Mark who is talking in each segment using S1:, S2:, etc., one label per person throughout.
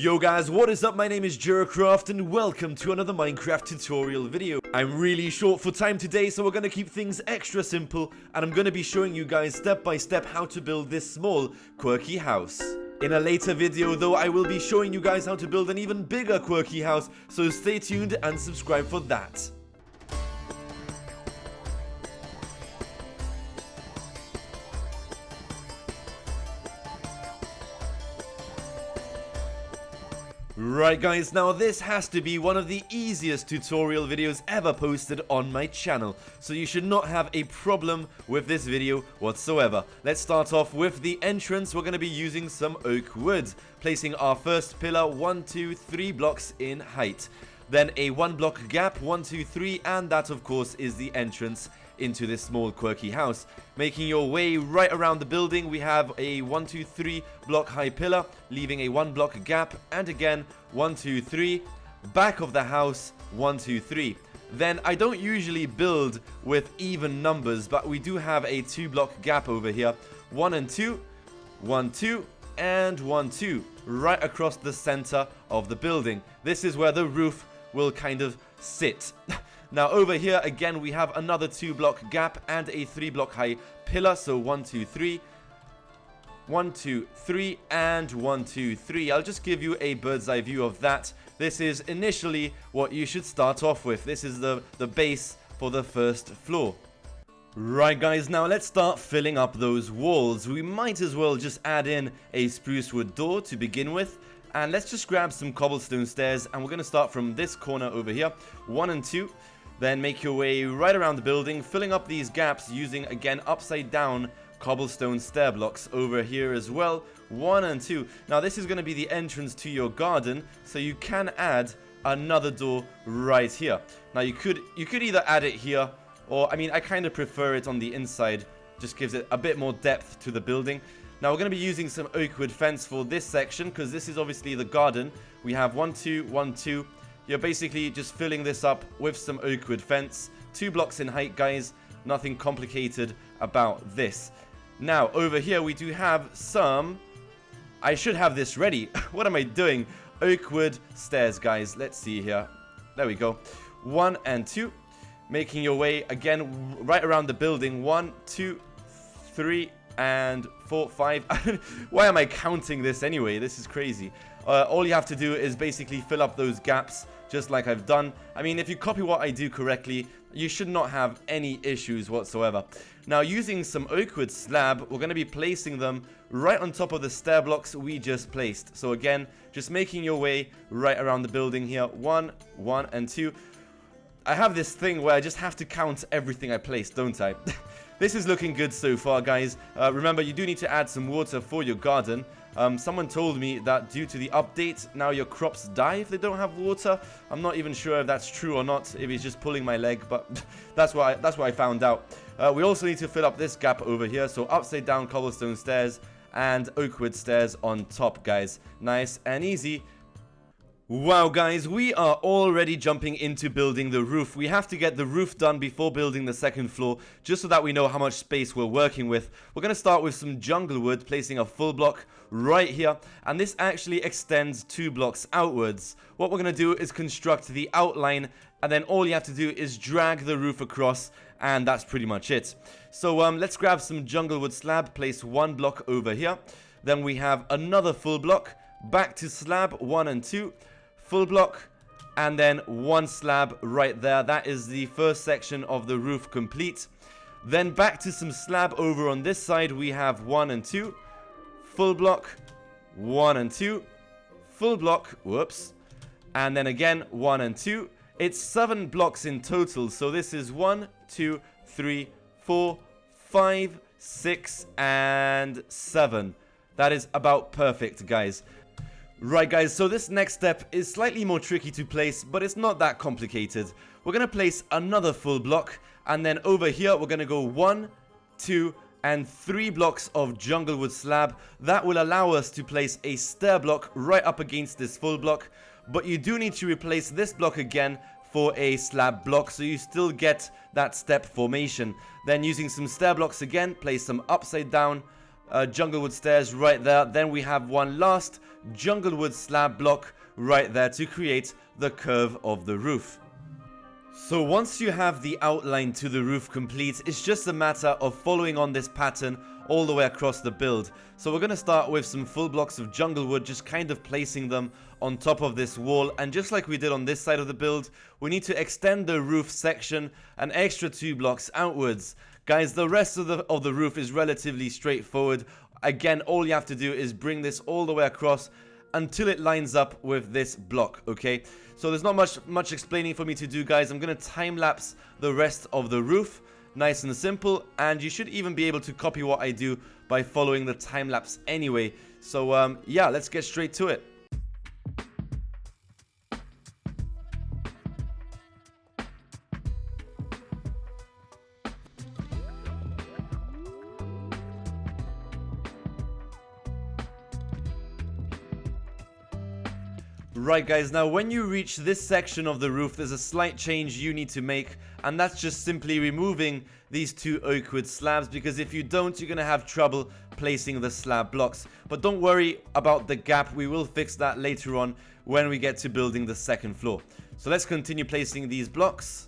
S1: Yo guys, what is up? My name is Jeracraft and welcome to another Minecraft tutorial video. I'm really short for time today, so we're going to keep things extra simple, and I'm going to be showing you guys step by step how to build this small quirky house. In a later video though, I will be showing you guys how to build an even bigger quirky house, so stay tuned and subscribe for that. Right guys, now this has to be one of the easiest tutorial videos ever posted on my channel, so you should not have a problem with this video whatsoever. Let's start off with the entrance. We're going to be using some oak wood, placing our first pillar 1, 2, 3 blocks in height. Then a 1 block gap, 1, 2, 3, and that of course is the entrance into this small quirky house. Making your way right around the building, we have a 1, 2, 3 block high pillar, leaving a 1 block gap, and again 1, 2, 3, back of the house 1, 2, 3. Then I don't usually build with even numbers, but we do have a 2 block gap over here, 1 and 2, 1, 2, and 1, 2, right across the center of the building. This is where the roof will kind of sit. Now over here again we have another 2 block gap and a 3 block high pillar, so 1, 2, 3, 1, 2, 3, and 1, 2, 3. I'll just give you a bird's eye view of that. This is initially what you should start off with. This is the base for the first floor. Right guys, now let's start filling up those walls. We might as well just add in a spruce wood door to begin with. And let's just grab some cobblestone stairs, and we're going to start from this corner over here, 1 and 2. Then make your way right around the building, filling up these gaps using, again, upside down cobblestone stair blocks over here as well, 1 and 2. Now this is going to be the entrance to your garden, so you can add another door right here. Now you could either add it here, or I mean I kind of prefer it on the inside, just gives it a bit more depth to the building. Now we're going to be using some oak wood fence for this section, because this is obviously the garden. We have 1, 2, 1, 2. You're basically just filling this up with some oak wood fence. 2 blocks in height, guys. Nothing complicated about this. Now, over here we do have some... I should have this ready. What am I doing? Oak wood stairs, guys. Let's see here. There we go. 1 and 2. Making your way, again, right around the building. 1, 2, 3, and 4, 5. Why am I counting this anyway? This is crazy. All you have to do is basically fill up those gaps just like I've done. I mean, if you copy what I do correctly, you should not have any issues whatsoever. Now, using some oak wood slab, we're going to be placing them right on top of the stair blocks we just placed. So again, just making your way right around the building here. 1, 1, and 2. I have this thing where I just have to count everything I place, don't I? This is looking good so far, guys. Remember, you do need to add some water for your garden. Someone told me that due to the update, now your crops die if they don't have water. I'm not even sure if that's true or not, if he's just pulling my leg, but that's what I found out. We also need to fill up this gap over here, so upside down cobblestone stairs and oak wood stairs on top, guys. Nice and easy. Wow guys, we are already jumping into building the roof. We have to get the roof done before building the second floor, just so that we know how much space we're working with. We're going to start with some jungle wood, placing a full block right here, and this actually extends 2 blocks outwards. What we're going to do is construct the outline, and then all you have to do is drag the roof across, and that's pretty much it. So let's grab some jungle wood slab, place 1 block over here. Then we have another full block, back to slab, 1 and 2. Full block, and then 1 slab right there. That is the first section of the roof complete. Then back to some slab over on this side. We have 1 and 2. Full block, 1 and 2. Full block, whoops. And then again, 1 and 2. It's 7 blocks in total. So this is 1, 2, 3, 4, 5, 6, and 7. That is about perfect, guys. Right guys, so this next step is slightly more tricky to place, but it's not that complicated. We're going to place another full block, and then over here we're going to go 1, 2, and 3 blocks of jungle wood slab. That will allow us to place a stair block right up against this full block, but you do need to replace this block again for a slab block, so you still get that step formation. Then using some stair blocks again, place some upside down junglewood stairs right there. Then we have one last junglewood slab block right there to create the curve of the roof. So once you have the outline to the roof complete, it's just a matter of following on this pattern all the way across the build. So we're going to start with some full blocks of junglewood, just kind of placing them on top of this wall. And just like we did on this side of the build, we need to extend the roof section an extra 2 blocks outwards. Guys, the rest of the roof is relatively straightforward. Again, all you have to do is bring this all the way across until it lines up with this block, okay? So there's not much explaining for me to do, guys. I'm going to time-lapse the rest of the roof. Nice and simple, and you should even be able to copy what I do by following the time-lapse anyway. So, yeah, let's get straight to it. Right guys, now when you reach this section of the roof, there's a slight change you need to make, and that's just simply removing these 2 oak wood slabs, because if you don't, you're going to have trouble placing the slab blocks. But don't worry about the gap, we will fix that later on when we get to building the second floor. So let's continue placing these blocks.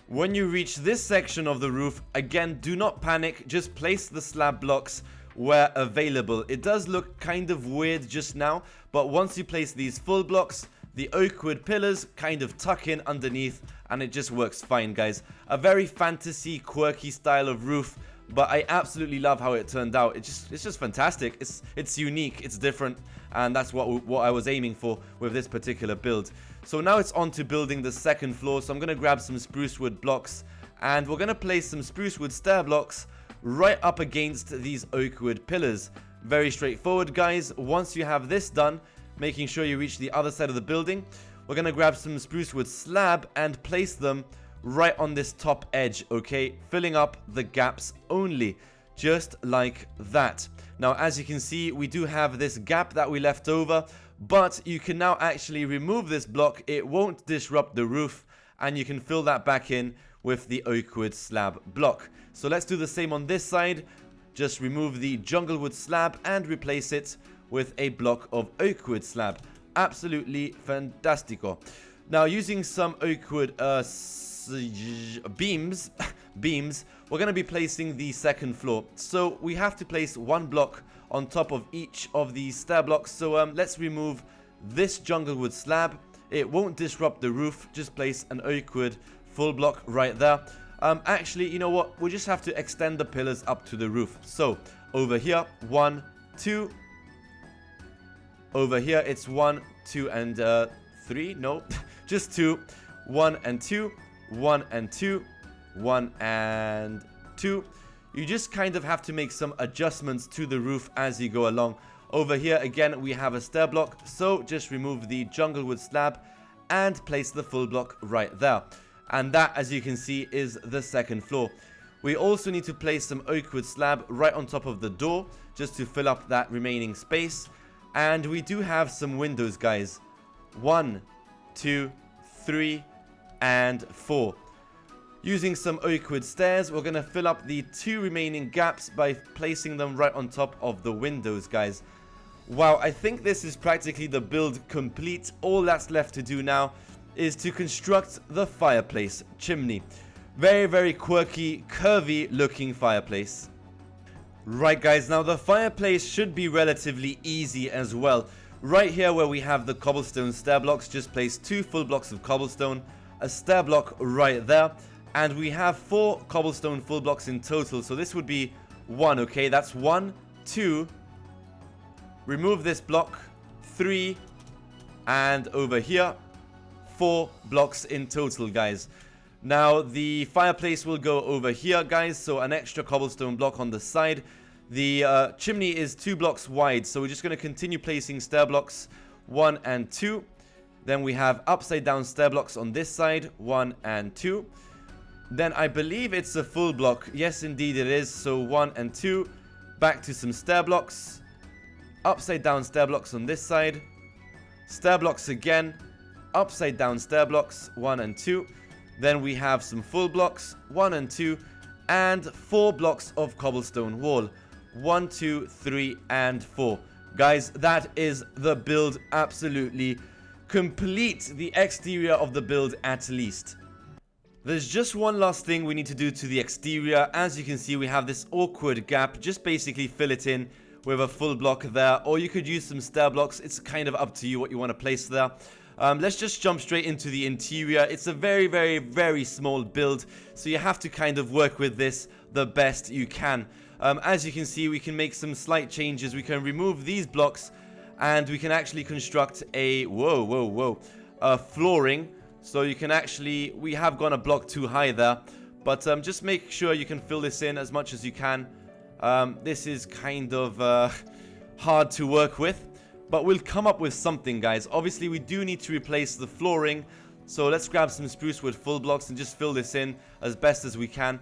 S1: When you reach this section of the roof, again, do not panic, just place the slab blocks where available. It does look kind of weird just now, but once you place these full blocks, the oak wood pillars kind of tuck in underneath, and it just works fine, guys. A very fantasy, quirky style of roof, but I absolutely love how it turned out. It's just fantastic. It's unique, it's different, and that's what I was aiming for with this particular build. So now it's on to building the second floor. So I'm going to grab some spruce wood blocks, and we're going to place some spruce wood stair blocks right up against these oak wood pillars. Very straightforward, guys. Once you have this done, making sure you reach the other side of the building, we're going to grab some spruce wood slab and place them right on this top edge, okay? Filling up the gaps only, just like that. Now, as you can see, we do have this gap that we left over, but you can now actually remove this block. It won't disrupt the roof, and you can fill that back in with the oak wood slab block. So let's do the same on this side. Just remove the junglewood slab and replace it with a block of oak wood slab. Absolutely fantastico. Now, using some oak wood beams, we're going to be placing the second floor. So we have to place 1 block on top of each of these stair blocks. So let's remove this junglewood slab. It won't disrupt the roof. Just place an oak wood full block right there. Actually, you know what? We just have to extend the pillars up to the roof. So over here, 1, 2. Over here, it's 1, 2, and 3. No, just 2. 1 and 2. 1 and 2. 1 and 2. You just kind of have to make some adjustments to the roof as you go along. Over here, again, we have a stair block, so just remove the junglewood slab and place the full block right there. And that, as you can see, is the second floor. We also need to place some oak wood slab right on top of the door, just to fill up that remaining space. And we do have some windows, guys. 1, 2, 3, and 4. Using some oak wood stairs, we're going to fill up the 2 remaining gaps by placing them right on top of the windows, guys. Wow, I think this is practically the build complete. All that's left to do now is to construct the fireplace chimney. Very, very quirky, curvy looking fireplace. Right, guys, now the fireplace should be relatively easy as well. Right here where we have the cobblestone stair blocks, just place 2 full blocks of cobblestone, a stair block right there. And we have 4 cobblestone full blocks in total. So this would be 1, okay? That's 1, 2. Remove this block. 3. And over here, 4 blocks in total, guys. Now, the fireplace will go over here, guys. So an extra cobblestone block on the side. The chimney is 2 blocks wide. So we're just going to continue placing stair blocks 1 and 2. Then we have upside down stair blocks on this side. 1 and 2. Then I believe it's a full block. Yes, indeed it is. So 1 and 2. Back to some stair blocks. Upside down stair blocks on this side. Stair blocks again. upside down stair blocks, 1 and 2. Then we have some full blocks, 1 and 2, and 4 blocks of cobblestone wall, 1, 2, 3, and 4. Guys, that is the build absolutely complete, the exterior of the build at least. There's just one last thing we need to do to the exterior. As you can see, we have this awkward gap. Just basically fill it in with a full block there, or you could use some stair blocks. It's kind of up to you what you want to place there. Let's just jump straight into the interior. It's a very, very, very small build, so you have to kind of work with this the best you can. As you can see, we can make some slight changes. We can remove these blocks, and we can actually construct a flooring. So you can actually, we have gone a block too high there, but just make sure you can fill this in as much as you can. This is kind of hard to work with, but we'll come up with something, guys. Obviously, we do need to replace the flooring, so let's grab some spruce wood full blocks and just fill this in as best as we can.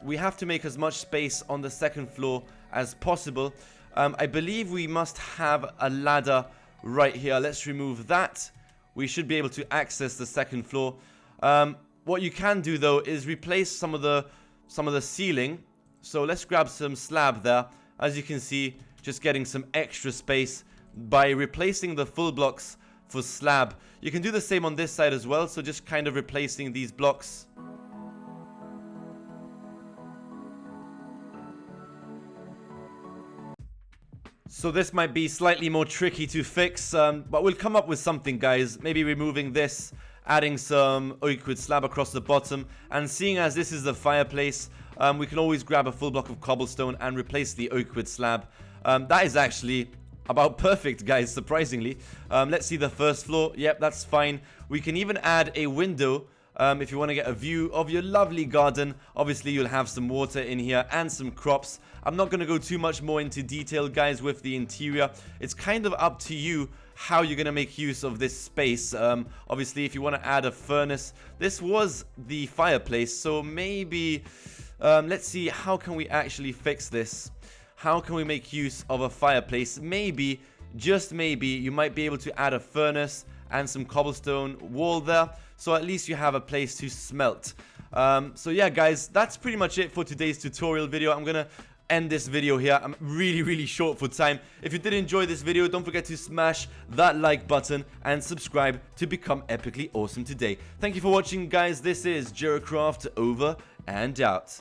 S1: We have to make as much space on the second floor as possible. I believe we must have a ladder right here. Let's remove that. We should be able to access the second floor. What you can do though is replace some of the ceiling. So let's grab some slab there. As you can see, just getting some extra space by replacing the full blocks for slab. You can do the same on this side as well. So just kind of replacing these blocks. So this might be slightly more tricky to fix, but we'll come up with something, guys. Maybe removing this, adding some oak wood slab across the bottom, and seeing as this is the fireplace, we can always grab a full block of cobblestone and replace the oak wood slab. That is actually about perfect, guys, surprisingly. Let's see the first floor. Yep, that's fine. We can even add a window if you want to get a view of your lovely garden. Obviously, you'll have some water in here and some crops. I'm not going to go too much more into detail, guys, with the interior. It's kind of up to you how you're going to make use of this space. Obviously, if you want to add a furnace, this was the fireplace, so maybe let's see, how can we actually fix this? How can we make use of a fireplace? Maybe, just maybe, you might be able to add a furnace and some cobblestone wall there, so at least you have a place to smelt. So yeah, guys, that's pretty much it for today's tutorial video. I'm gonna end this video here. I'm really short for time. If you did enjoy this video, don't forget to smash that like button and subscribe to become epically awesome today. Thank you for watching, guys. This is Jeracraft, over and out.